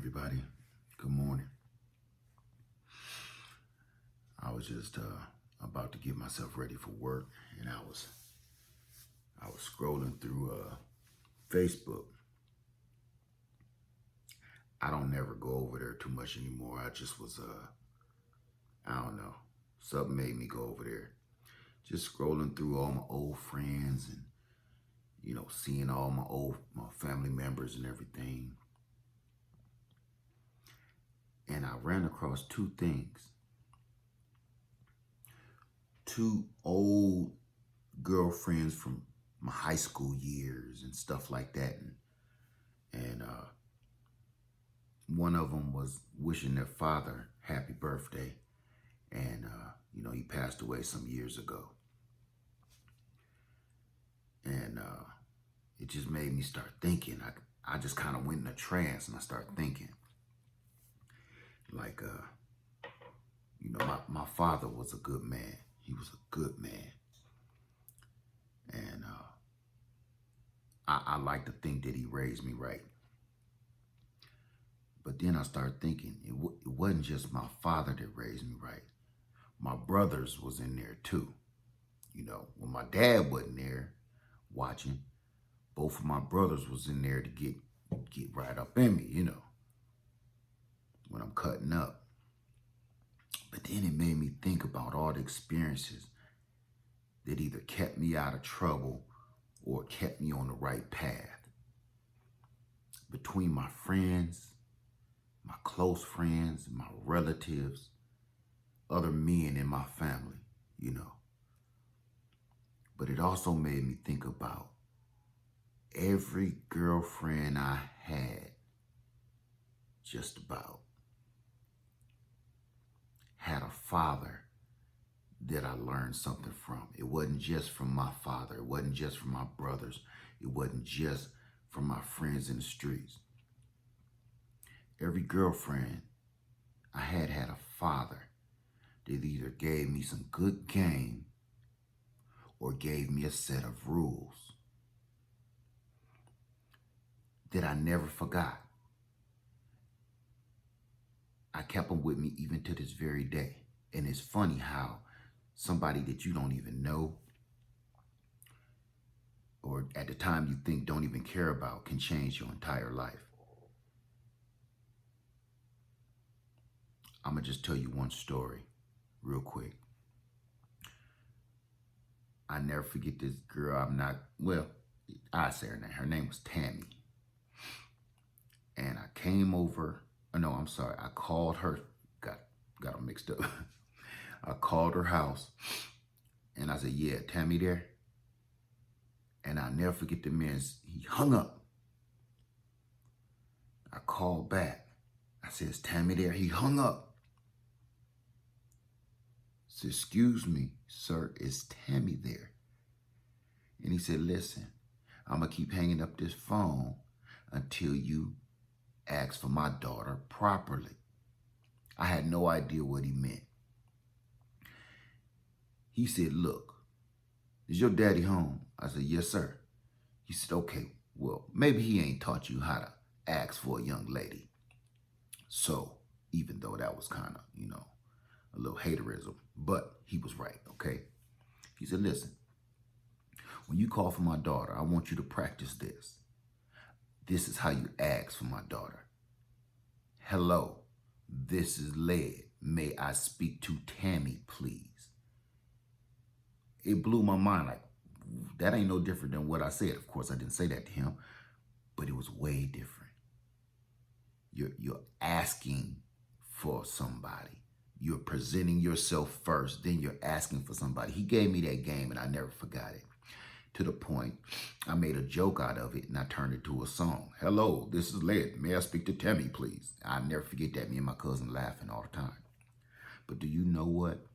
everybody. Good morning. I was just about to get myself ready for work, and I was scrolling through Facebook. I don't never go over there too much anymore. I just was I don't know. Something made me go over there. Just scrolling through all my old friends and seeing all my family members and everything. And I ran across two things. Two old girlfriends from my high school years and stuff like that. And one of them was wishing their father happy birthday. And, he passed away some years ago. And it just made me start thinking. I just kind of went in a trance and I started thinking. Like, my father was a good man. He was a good man. And I like to think that he raised me right. But then I started thinking, it wasn't just my father that raised me right. My brothers was in there too. When my dad wasn't there watching, both of my brothers was in there to get right up in me, when I'm cutting up. But then it made me think about all the experiences that either kept me out of trouble or kept me on the right path. Between my friends, my close friends, my relatives, other men in my family, But it also made me think about every girlfriend I had, just about, had a father that I learned something from. It wasn't just from my father. It wasn't just from my brothers. It wasn't just from my friends in the streets. Every girlfriend I had a father that either gave me some good game or gave me a set of rules that I never forgot. I kept them with me even to this very day. And it's funny how somebody that you don't even know or at the time you think don't even care about can change your entire life. I'm going to just tell you one story real quick. I never forget this girl. I say her name. Her name was Tammy. And I came over. No, I'm sorry. I called her. Got them mixed up. I called her house. And I said, yeah, Tammy there? And I'll never forget the man. He hung up. I called back. I said, is Tammy there? He hung up. I said, excuse me, sir, is Tammy there? And he said, listen, I'm going to keep hanging up this phone until you ask for my daughter properly. I had no idea what he meant. He said, look, is your daddy home? I said, yes, sir. He said, okay, well, maybe he ain't taught you how to ask for a young lady. So even though that was kind of, a little haterism, but he was right, okay? He said, listen, when you call for my daughter, I want you to practice this. This is how you ask for my daughter. Hello, this is Led. May I speak to Tammy, please? It blew my mind. Like, that ain't no different than what I said. Of course, I didn't say that to him, but it was way different. You're asking for somebody. You're presenting yourself first, then you're asking for somebody. He gave me that game and I never forgot it. To the point, I made a joke out of it and I turned it to a song. Hello, this is Led. May I speak to Tammy, please? I'll never forget that. Me and my cousin laughing all the time. But do you know what?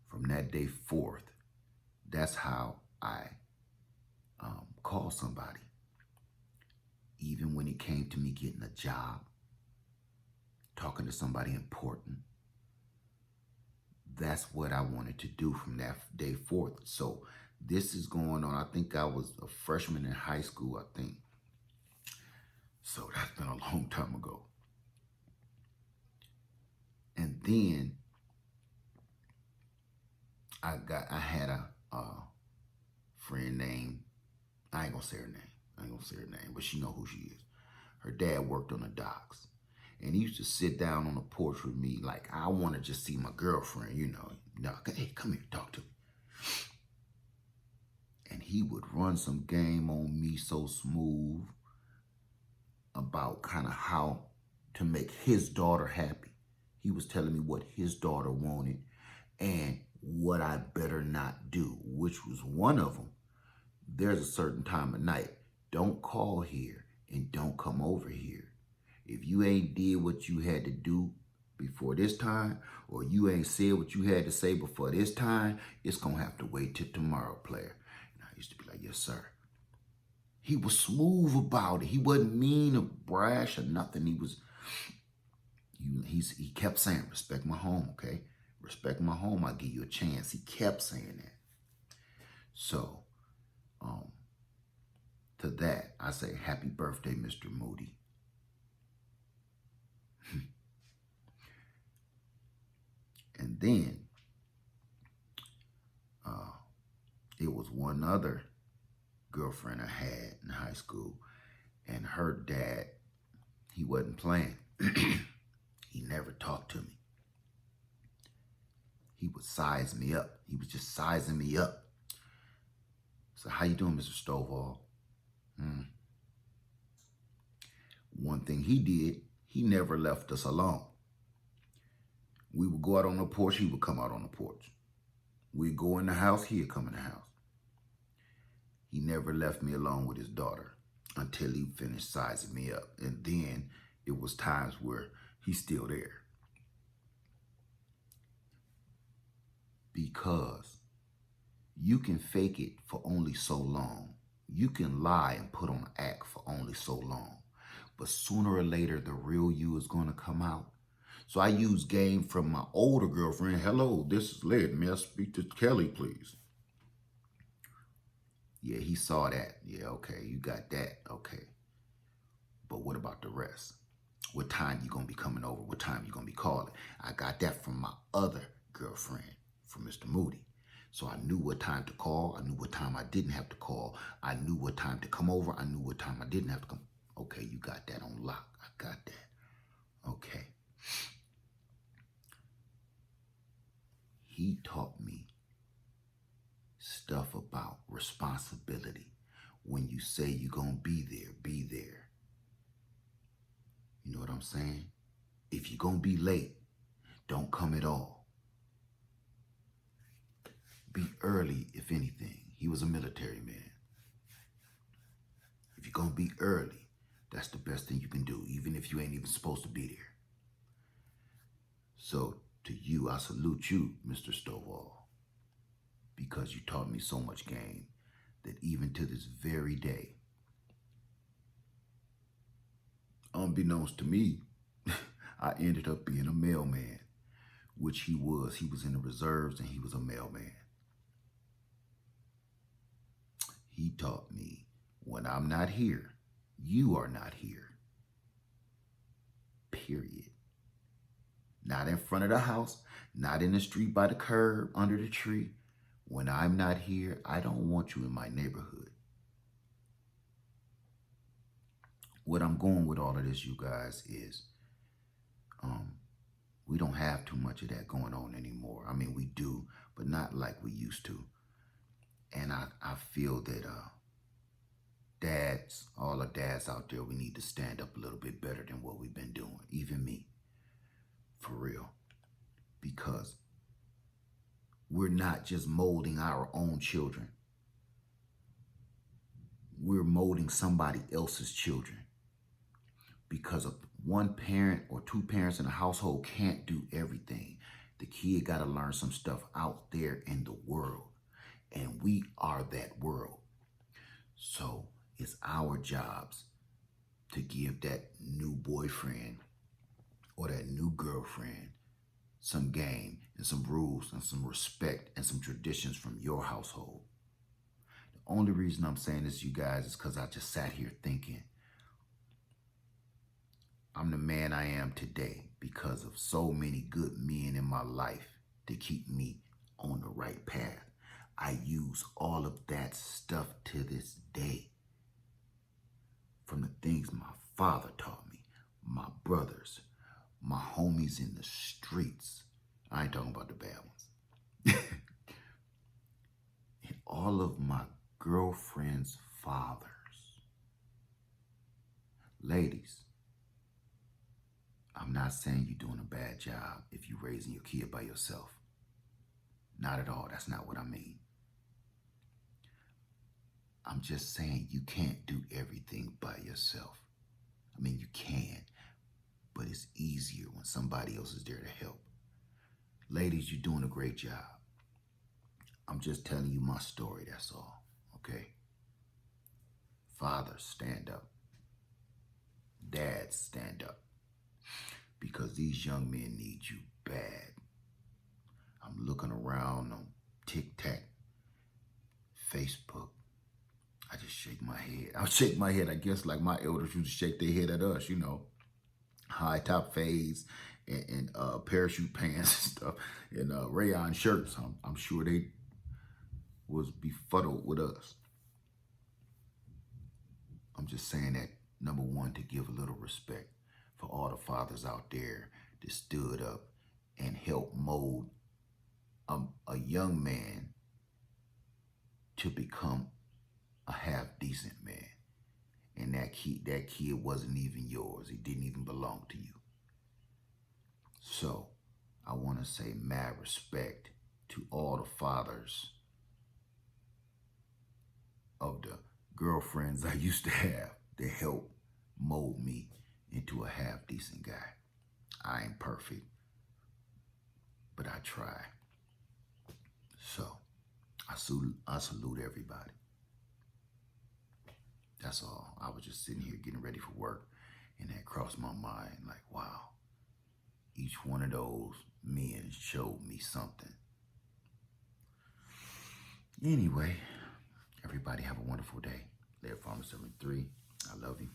From that day forth, that's how I call somebody. Even when it came to me getting a job, talking to somebody important, that's what I wanted to do from that day forth. So this is going on. I think I was a freshman in high school, I think. So that's been a long time ago. And then I had a friend named, I ain't gonna say her name. I ain't gonna say her name, but she know who she is. Her dad worked on the docks. And he used to sit down on the porch with me like, I want to just see my girlfriend, you know. No, hey, come here, talk to me. And he would run some game on me so smooth about kind of how to make his daughter happy. He was telling me what his daughter wanted and what I better not do, which was one of them. There's a certain time of night. Don't call here and don't come over here. If you ain't did what you had to do before this time, or you ain't said what you had to say before this time, it's going to have to wait till tomorrow, player. And I used to be like, yes, sir. He was smooth about it. He wasn't mean or brash or nothing. He kept saying, respect my home, okay? Respect my home, I'll give you a chance. He kept saying that. So, to that, I say, happy birthday, Mr. Moody. And then, it was one other girlfriend I had in high school, and her dad, he wasn't playing. He never talked to me. He would size me up. He was just sizing me up. So, how you doing, Mr. Stovall? One thing he did, he never left us alone. We would go out on the porch, he would come out on the porch. We'd go in the house, he'd come in the house. He never left me alone with his daughter until he finished sizing me up. And then it was times where he's still there. Because you can fake it for only so long. You can lie and put on an act for only so long. But sooner or later, the real you is going to come out. So I use game from my older girlfriend. Hello, this is Led. May I speak to Kelly, please? Yeah, he saw that. Yeah, okay, you got that. Okay. But what about the rest? What time you going to be coming over? What time you going to be calling? I got that from my other girlfriend, from Mr. Moody. So I knew what time to call. I knew what time I didn't have to call. I knew what time to come over. I knew what time I didn't have to come. Okay, you got that on lock. I got that. Okay. He taught me stuff about responsibility. When you say you're going to be there, be there. You know what I'm saying? If you're going to be late, don't come at all. Be early, if anything. He was a military man. If you're going to be early, that's the best thing you can do, even if you ain't even supposed to be there. So, to you, I salute you, Mr. Stovall, because you taught me so much game that even to this very day, unbeknownst to me, I ended up being a mailman, which he was. He was in the reserves and he was a mailman. He taught me, when I'm not here, you are not here. Period. Not in front of the house, not in the street by the curb, under the tree. When I'm not here, I don't want you in my neighborhood. What I'm going with all of this, you guys, is we don't have too much of that going on anymore. I mean, we do, but not like we used to. And I feel that dads, all the dads out there, we need to stand up a little bit better than what we've been doing. Even me. For real. Because we're not just molding our own children. We're molding somebody else's children. Because of one parent or two parents in a household can't do everything. The kid got to learn some stuff out there in the world. And we are that world. So it's our jobs to give that new boyfriend or that new girlfriend some game and some rules and some respect and some traditions from your household. The only reason I'm saying this, you guys, is because I just sat here thinking, I'm the man I am today because of so many good men in my life to keep me on the right path. I use all of that stuff to this day. From the things my father taught me, my brothers, my homies in the streets. I ain't talking about the bad ones. And all of my girlfriend's fathers. Ladies, I'm not saying you're doing a bad job if you're raising your kid by yourself. Not at all. That's not what I mean. I'm just saying you can't do everything by yourself. I mean, you can, but it's easier when somebody else is there to help. Ladies, you're doing a great job. I'm just telling you my story, that's all, okay? Fathers, stand up. Dads, stand up. Because these young men need you bad. I'm looking around on TikTok, Facebook. I just shake my head. I shake my head, I guess, like my elders used to shake their head at us, you know. High top fades and parachute pants and stuff and rayon shirts. I'm sure they was befuddled with us. I'm just saying that, number one, to give a little respect for all the fathers out there that stood up and helped mold a young man to become a half-decent man. And that kid wasn't even yours. He didn't even belong to you. So I want to say mad respect to all the fathers of the girlfriends I used to have that helped mold me into a half-decent guy. I ain't perfect, but I try. So I salute everybody. That's all. I was just sitting here getting ready for work, and that crossed my mind like, wow, each one of those men showed me something. Anyway, everybody have a wonderful day. Laird Farmer 73. I love you.